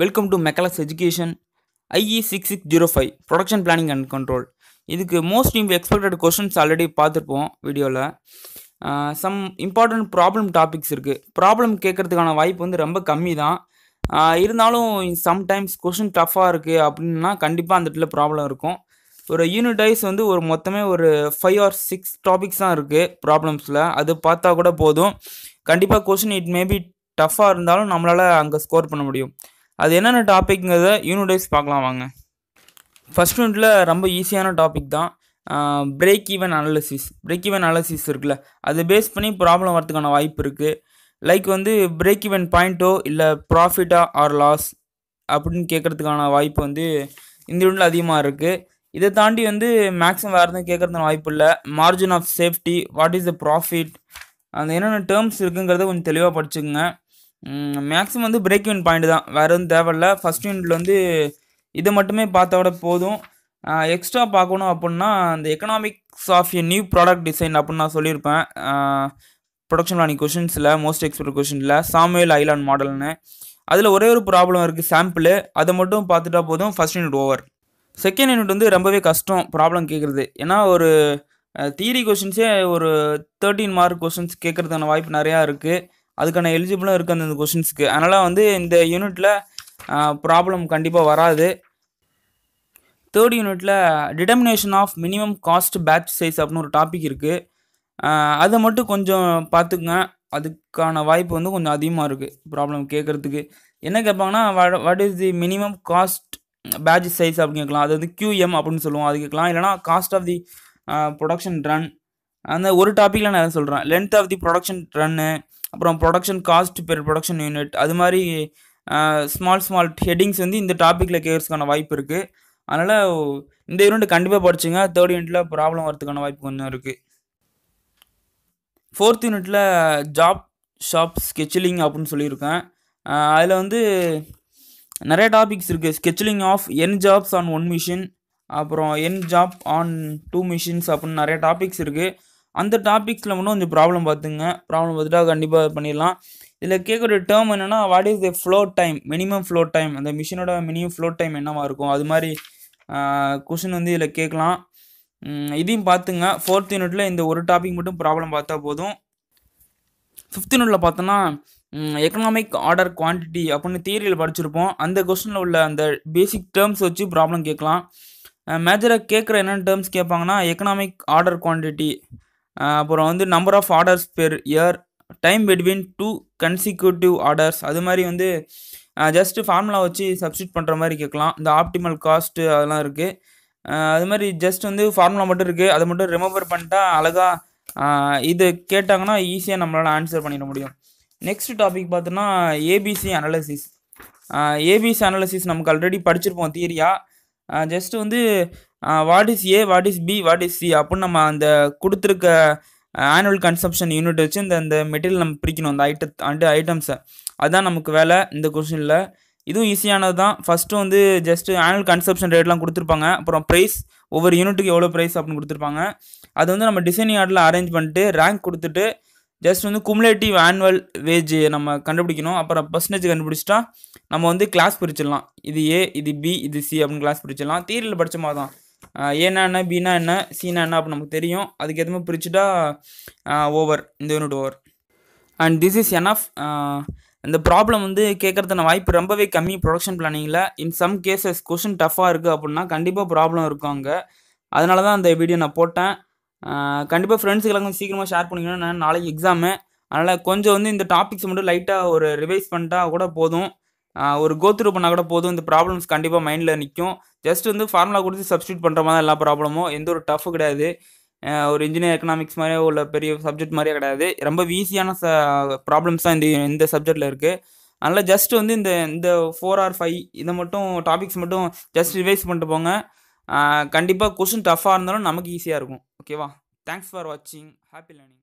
Welcome to மெக்கலஸ் education IE6605 production planning and control. இதுக்கு most expected questions already பார்த்துருப்போம் வீடியோவில். சம் இம்பார்ட்டன்ட் ப்ராப்ளம் டாபிக்ஸ் இருக்குது. Problem கேட்குறதுக்கான வாய்ப்பு வந்து ரொம்ப கம்மி தான். இருந்தாலும் சம்டைம்ஸ் கொஷின் டஃப்பாக இருக்குது அப்படின்னா கண்டிப்பாக அந்த இடத்துல ப்ராப்ளம் இருக்கும். ஒரு யூனிட் வைஸ் வந்து மொத்தமே ஒரு 5 or 6 டாபிக்ஸ் தான் இருக்குது ப்ராப்ளம்ஸில். அது பார்த்தா கூட போதும். கண்டிப்பாக கொஷின் இட் மேபி டஃப்பாக இருந்தாலும் நம்மளால் அங்கே ஸ்கோர் பண்ண முடியும். அது என்னென்ன டாபிக்ங்கிறத யூனிட் வைஸ் பார்க்கலாம் வாங்க. ஃபஸ்ட் யூனிட்டில் ரொம்ப ஈஸியான டாபிக் தான். பிரேக் ஈவன் அனாலிசிஸ் இருக்குல்ல, அதை பேஸ் பண்ணி ப்ராப்ளம் வரதுக்கான வாய்ப்பு இருக்குது. லைக் வந்து பிரேக் ஈவன் பாயிண்ட்டோ இல்லை ப்ராஃபிட்டா ஆர் லாஸ் அப்படின்னு கேட்குறதுக்கான வாய்ப்பு வந்து இந்த யூனிட்டில் அதிகமாக இருக்குது. இதை தாண்டி வந்து மேக்ஸிமம் வேறு எதுவும் கேட்குறதுக்கான வாய்ப்பு இல்லை. Margin of safety, what is the profit, அந்த என்னென்ன டேர்ம்ஸ் இருக்குங்கிறத கொஞ்சம் தெளிவாக படிச்சுக்கோங்க. மேக்ஸிமம் வந்து பிரேக் ஈவன் பாயிண்ட் தான், வேறு எதுவும் தேவையில்ல. ஃபஸ்ட் யூனிட்டில் வந்து இதை மட்டுமே பார்த்தா விட போதும். எக்ஸ்ட்ரா பார்க்கணும் அப்படின்னா அந்த economics of a new product design அப்படின்னு நான் சொல்லியிருப்பேன் ப்ரொடக்ஷன் பிளானிங் கொஷின்ஸில், மோஸ்ட் எக்ஸ்பெக்ட் கொஷினில் சாமுவேல் ஐலாண்ட் மாடல்னு. அதில் ஒரே ஒரு ப்ராப்ளம் இருக்குது, சாம்பிள். அதை மட்டும் பார்த்துட்டா போதும், first unit over. Second unit வந்து ரொம்பவே கஷ்டம் ப்ராப்ளம் கேட்குறது. ஏன்னா ஒரு தியரி கொஷின்ஸே ஒரு 13 மார்க் கொஷின்ஸ் கேட்குறதுக்கான வாய்ப்பு நிறையா இருக்குது. அதுக்கான எலிஜிபிளும் இருக்குது அந்த கொஷின்ஸ்க்கு. அதனால் வந்து இந்த யூனிட்டில் ப்ராப்ளம் கண்டிப்பாக வராது. தேர்ட் யூனிட்டில் determination of minimum cost batch size அப்படின்னு ஒரு டாபிக் இருக்குது. அதை மட்டும் கொஞ்சம் பார்த்துக்குங்க. அதுக்கான வாய்ப்பு வந்து கொஞ்சம் அதிகமாக இருக்குது ப்ராப்ளம் கேட்குறதுக்கு. என்ன கேட்பாங்கன்னா what is the minimum cost batch size அப்படின்னு கேட்கலாம். அது வந்து QM அப்படின்னு சொல்லுவோம், அது கேட்கலாம். இல்லைனா cost of the production run, அந்த ஒரு டாப்பிக்கில் நான் சொல்கிறேன். லென்த் ஆஃப் தி ப்ரொடக்ஷன் ரன்னு, அப்புறம் production cost per production unit, அது மாதிரி ஸ்மால் ஹெட்டிங்ஸ் வந்து இந்த டாப்பிக்கில் கேட்கறதுக்கான வாய்ப்பு இருக்குது. அதனால் இந்த யூனிட் கண்டிப்பாக படிச்சுங்க. தேர்ட் யூனிட்டில் ப்ராப்ளம் வரதுக்கான வாய்ப்பு கொஞ்சம் இருக்குது. ஃபோர்த் யூனிட்டில் ஜாப் ஷாப் ஸ்கெட்சுலிங் அப்படின்னு சொல்லியிருக்கேன். அதில் வந்து நிறைய டாபிக்ஸ் இருக்குது. Scheduling of n jobs on 1 machine, அப்புறம் n ஜாப் ஆன் 2 மிஷின்ஸ் அப்படின்னு நிறைய டாபிக்ஸ் இருக்குது. அந்த டாபிக்ஸில் மட்டும் கொஞ்சம் ப்ராப்ளம் பார்த்துங்க. ப்ராப்ளம் பார்த்துட்டா கண்டிப்பாக பண்ணிடலாம். இதில் கேட்குற டேர்ம் என்னென்னா what is the flow time, minimum flow time, அந்த மிஷினோட மினிமம் ஃப்ளோ டைம் என்னவா இருக்கும், அது மாதிரி கொஷின் வந்து இதில் கேட்கலாம். இதையும் பார்த்துங்க. ஃபோர்த் யூனிட்டில் இந்த ஒரு டாபிக் மட்டும் ப்ராப்ளம் பார்த்தா போதும். ஃபிஃப்த் யூனிட்டில் பார்த்தோன்னா எக்கனாமிக் ஆர்டர் குவான்டிட்டி அப்படின்னு தியரியில் படிச்சிருப்போம். அந்த கொஸ்டினில் உள்ள அந்த பேசிக் டேர்ம்ஸ் வச்சு ப்ராப்ளம் கேட்கலாம். மேஜராக கேட்குற என்னென்ன டேர்ம்ஸ் கேட்பாங்கன்னா எக்கனாமிக் ஆர்டர் குவான்டிட்டி, அப்புறம் வந்து number of orders per year, time between 2 consecutive orders, அது மாதிரி வந்து ஜஸ்ட்டு ஃபார்முலா வச்சு சப்ஸ்டியூட் பண்ணுற மாதிரி கேட்கலாம். இந்த ஆப்டிமல் காஸ்ட்டு அதெல்லாம் இருக்குது. அது மாதிரி ஜஸ்ட் வந்து ஃபார்முலா மட்டும் இருக்குது, அதை மட்டும் ரிமெம்பர் பண்ணிட்டா அழகாக இது கேட்டாங்கன்னா ஈஸியாக நம்மளால் ஆன்சர் பண்ணிட முடியும். நெக்ஸ்ட் டாபிக் பார்த்தோன்னா ஏபிசி அனாலிசிஸ் நமக்கு ஆல்ரெடி படிச்சிருப்போம் தியரியா. ஜஸ்ட்டு வந்து what is A, what is B, what is C அப்படின்னு நம்ம அந்த கொடுத்துருக்க ஆனுவல் கன்சம்ஷன் யூனிட் வச்சு இந்த மெட்டீரியல் நம்ம பிரிக்கணும், அந்த ஐட்டம்ஸை. அதுதான் நமக்கு வேலை இந்த கொஸ்டினில். இதுவும் ஈஸியானது தான். ஃபஸ்ட்டு வந்து ஜஸ்ட்டு ஆனுவல் கன்சம்ஷன் ரேட்லாம் கொடுத்துருப்பாங்க, அப்புறம் ப்ரைஸ், ஒவ்வொரு யூனிட்டுக்கு எவ்வளோ ப்ரைஸ் அப்படின்னு கொடுத்துருப்பாங்க. அது வந்து நம்ம டிசைனிங் ஆர்டரில் அரேஞ்ச் பண்ணிட்டு ரேங்க் கொடுத்துட்டு ஜஸ்ட் வந்து குமுலேட்டிவ் ஆனுவல் வேஜ் நம்ம கண்டுபிடிக்கணும். அப்புறம் பர்சன்டேஜ் கண்டுபிடிச்சிட்டா நம்ம வந்து கிளாஸ் பிரிச்சிடலாம். இது ஏ, இது பி, இது சி அப்படின்னு கிளாஸ் பிரிச்சிடலாம். தியரியில் படித்த மாதிரி தான். ஏன்னா என்ன, பின்னா என்ன, சீனா என்ன அப்படின்னு நமக்கு தெரியும். அதுக்கு எதுவுமே பிரிச்சுட்டா ஓவர், இந்த unit over. And this is enough. இந்த ப்ராப்ளம் வந்து கேட்குறதுன வாய்ப்பு ரொம்பவே கம்மி ப்ரொடக்ஷன் பிளானிங்கில். இன் சம் கேசஸ் கொஷின் டஃப்பாக இருக்குது அப்படின்னா கண்டிப்பாக ப்ராப்ளம் இருக்கும் அங்கே. அதனால தான் அந்த வீடியோ நான் போட்டேன். கண்டிப்பாக ஃப்ரெண்ட்ஸுக்கெல்லாம் கொஞ்சம் சீக்கிரமாக ஷேர் பண்ணிக்கணும். நாளைக்கு எக்ஸாமு, அதனால் கொஞ்சம் வந்து இந்த டாபிக்ஸ் மட்டும் லைட்டாக ஒரு ரிவைஸ் பண்ணிட்டா கூட போதும், ஒரு கோத்ரூ பண்ணால் கூட போதும். இந்த ப்ராப்ளம்ஸ் கண்டிப்பாக மைண்டில் நிற்கும். ஜஸ்ட் வந்து ஃபார்முலா கொடுத்து சப்ஸ்டியூட் பண்ணுற மாதிரி தான் எல்லா ப்ராப்ளமும். எந்த ஒரு டஃப்பு கிடையாது. ஒரு இன்ஜினியர் எக்கனாமிக்ஸ் மாதிரியே உள்ள பெரிய சப்ஜெக்ட் மாதிரியே கிடையாது. ரொம்ப ஈஸியான ப்ராப்ளம்ஸ் தான் இந்த சப்ஜெக்டில் இருக்குது. அதனால் ஜஸ்ட் வந்து இந்த 4 or 5 இதை மட்டும் டாபிக்ஸ் மட்டும் ஜஸ்ட் ரிவைஸ் பண்ணிட்டு போங்க. கண்டிப்பாக கொஷின் டஃப்பாக இருந்தாலும் நமக்கு ஈஸியாக இருக்கும். ஓகேவா? தேங்க்ஸ் ஃபார் வாட்சிங். Happy learning.